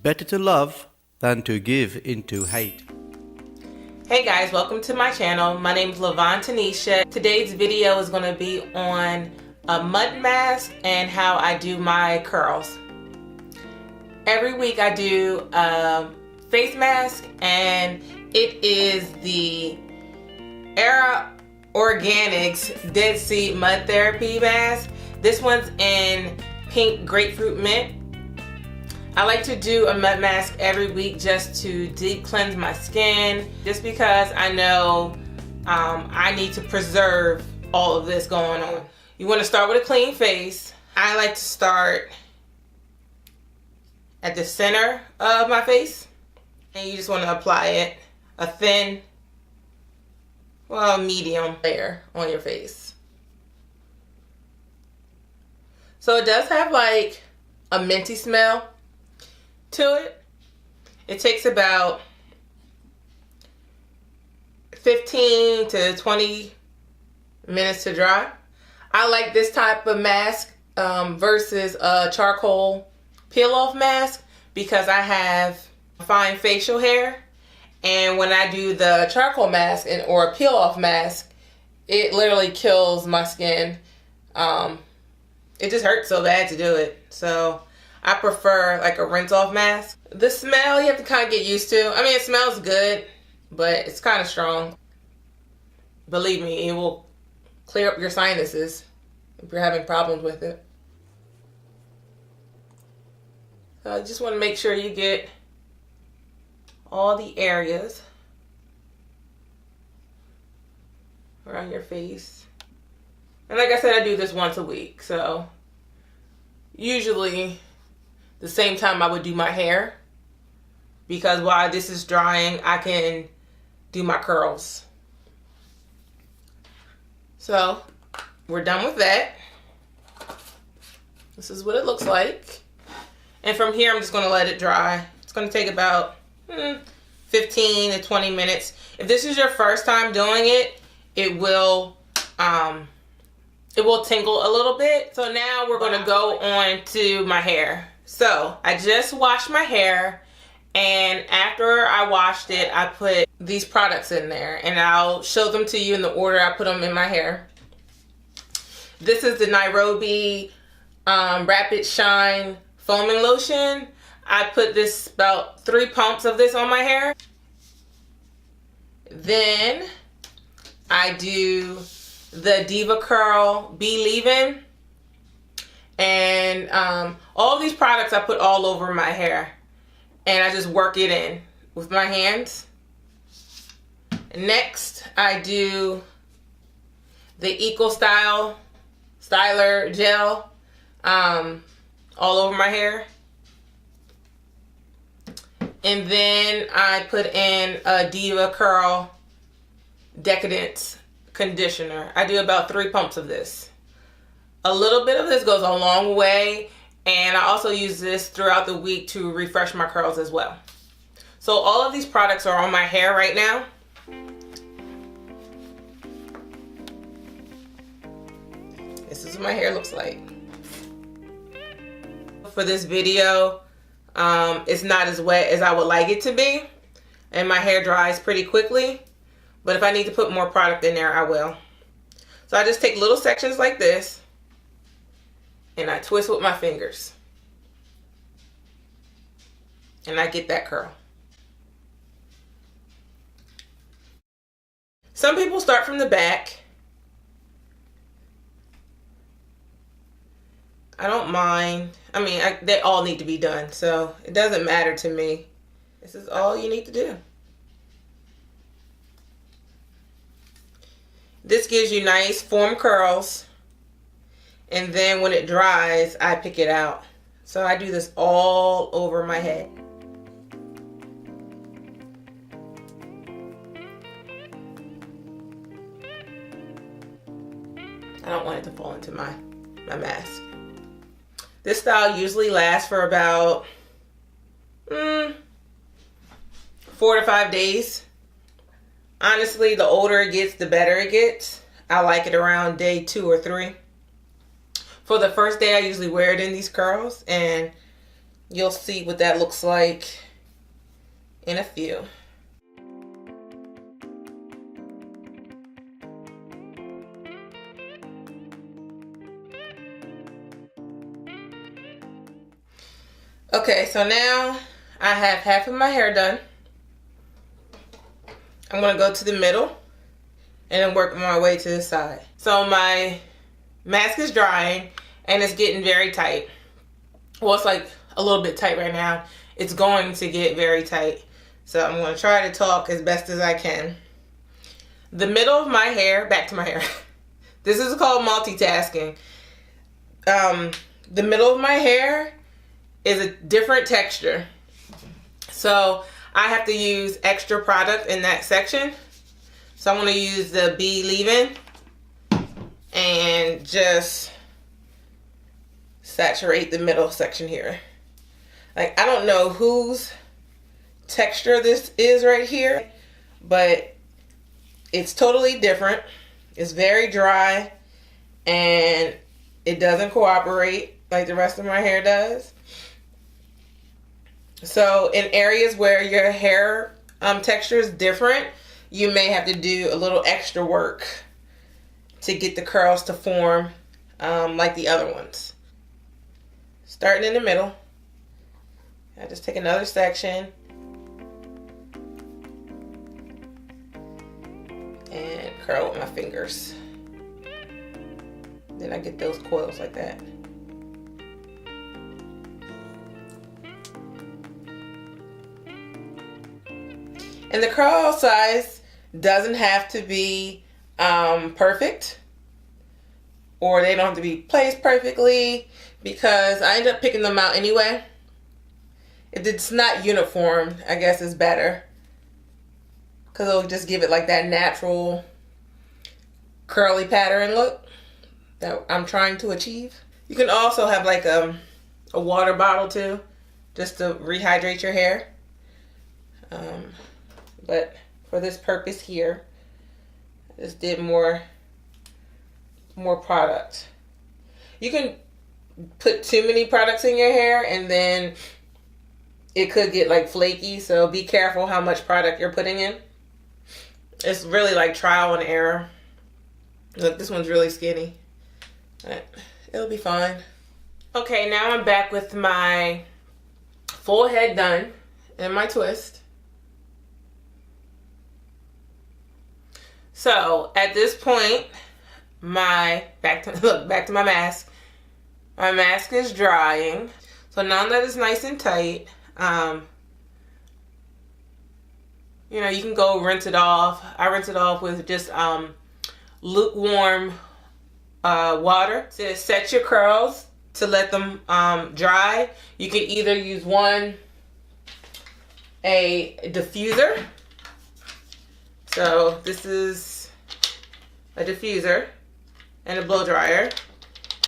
better to love than to give into hate. Hey guys, welcome to my channel. My name is Lavon Tanisha. Today's video is going to be on a mud mask and how I do my curls. Every week I do a face mask, and it is the Era Organics Dead Sea Mud Therapy Mask. This one's in pink grapefruit mint. I like to do a mud mask every week just to deep cleanse my skin, just because I know I need to preserve all of this going on. You want to start with a clean face. I like to start at the center of my face, and you just want to apply it a thin, well, medium layer on your face. So it does have like a minty smell to it. It takes about 15 to 20 minutes to dry. I like this type of mask versus a charcoal peel off mask because I have fine facial hair, and when I do the charcoal mask or a peel off mask, it literally kills my skin. It just hurts so bad to do it. So I prefer like a rinse off mask. The smell you have to kind of get used to. I mean, it smells good, but it's kind of strong. Believe me, it will clear up your sinuses if you're having problems with it. So I just want to make sure you get all the areas around your face. And like I said, I do this once a week. So usually the same time I would do my hair, because while this is drying, I can do my curls. So we're done with that. This is what it looks like. And from here, I'm just going to let it dry. It's going to take about 15 to 20 minutes. If this is your first time doing it, it will tingle a little bit. So now we're going to go on to my hair. So I just washed my hair, and after I washed it, I put these products in there, and I'll show them to you in the order I put them in my hair. This is the Nairobi Rapid Shine Foaming Lotion. I put this about 3 pumps of this on my hair. Then I do the DevaCurl Be Leave-In. And all these products I put all over my hair, and I just work it in with my hands. Next, I do the EcoStyle Styler Gel all over my hair. And then I put in a DevaCurl Decadence Conditioner. I do about 3 pumps of this. A little bit of this goes a long way, and I also use this throughout the week to refresh my curls as well. So all of these products are on my hair right now. This is what my hair looks like. For this video, it's not as wet as I would like it to be, and my hair dries pretty quickly, but if I need to put more product in there, I will. So I just take little sections like this, and I twist with my fingers, and I get that curl. Some people start from the back. I don't mind. I mean, they all need to be done, so it doesn't matter to me. This is all you need to do. This gives you nice form curls. And then when it dries, I pick it out. So I do this all over my head. I don't want it to fall into my mask. This style usually lasts for about 4 to 5 days. Honestly, the older it gets, the better it gets. I like it around day 2 or 3. For the first day, I usually wear it in these curls, and You'll see what that looks like in a few. Okay, so now I have half of my hair done. I'm going to go to the middle and then work my way to the side. So my mask is drying and it's getting very tight. Well, it's like a little bit tight right now. It's going to get very tight. So I'm going to try to talk as best as I can. The middle of my hair, back to my hair. This is called multitasking. The middle of my hair is a different texture. So I have to use extra product in that section. So I'm going to use the Be Leave-In and just saturate the middle section here. Like, I don't know whose texture this is right here, but it's totally different. It's very dry and it doesn't cooperate like the rest of my hair does. So in areas where your hair texture is different, you may have to do a little extra work to get the curls to form like the other ones. Starting in the middle, I just take another section and curl with my fingers. Then I get those coils like that. And the curl size doesn't have to be perfect, or they don't have to be placed perfectly, because I end up picking them out anyway. If it's not uniform, I guess it's better, because it'll just give it like that natural curly pattern look that I'm trying to achieve. You can also have like a water bottle too, just to rehydrate your hair. But for this purpose here, I just did more product. You can put too many products in your hair and then it could get like flaky, so be careful how much product you're putting in. It's really like trial and error. Look, this one's really skinny. But it'll be fine. Okay, now I'm back with my full head done and my twist. So at this point, back to my mask. My mask is drying. So now that it's nice and tight, you know, you can go rinse it off. I rinse it off with just lukewarm water to set your curls, to let them dry. You can either use a diffuser. So this is a diffuser and a blow dryer,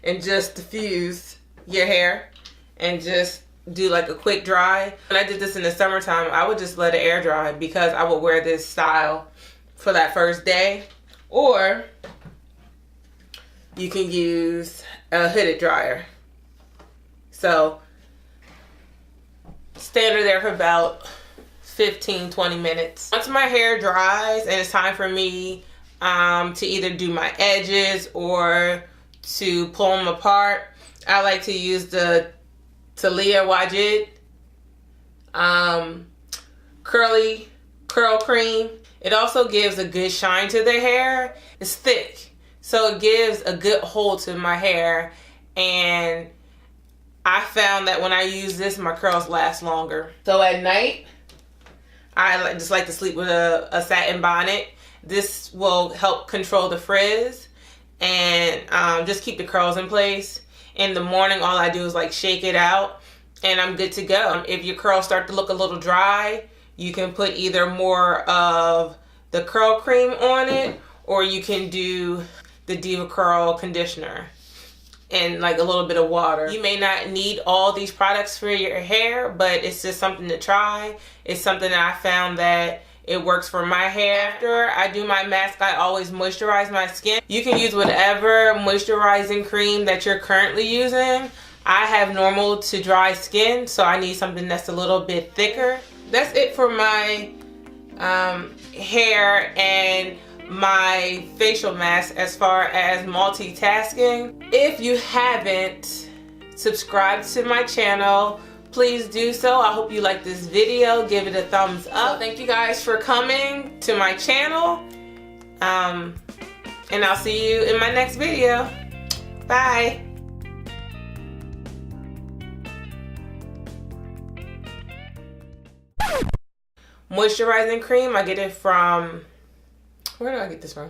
and just diffuse your hair and just do like a quick dry. When I did this in the summertime, I would just let it air dry because I would wear this style for that first day. Or you can use a hooded dryer. So stand there for about 15-20 minutes. Once my hair dries and it's time for me to either do my edges or to pull them apart, I like to use the Talia Wajid curl cream. It also gives a good shine to the hair. It's thick, so it gives a good hold to my hair, and I found that when I use this, my curls last longer. So at night, I just like to sleep with a satin bonnet. This will help control the frizz and just keep the curls in place. In the morning, all I do is like shake it out and I'm good to go. If your curls start to look a little dry, you can put either more of the curl cream on it, or you can do the Diva Curl conditioner and like a little bit of water. You may not need all these products for your hair, but it's just something to try. It's something that I found that it works for my hair. After I do my mask, I always moisturize my skin. You can use whatever moisturizing cream that you're currently using. I have normal to dry skin, so I need something that's a little bit thicker. That's it for my hair and my facial mask as far as multitasking. If you haven't subscribed to my channel, please do so. I hope you like this video. Give it a thumbs up. So thank you guys for coming to my channel. And I'll see you in my next video. Bye. Moisturizing cream, I get it from, where do I get this from?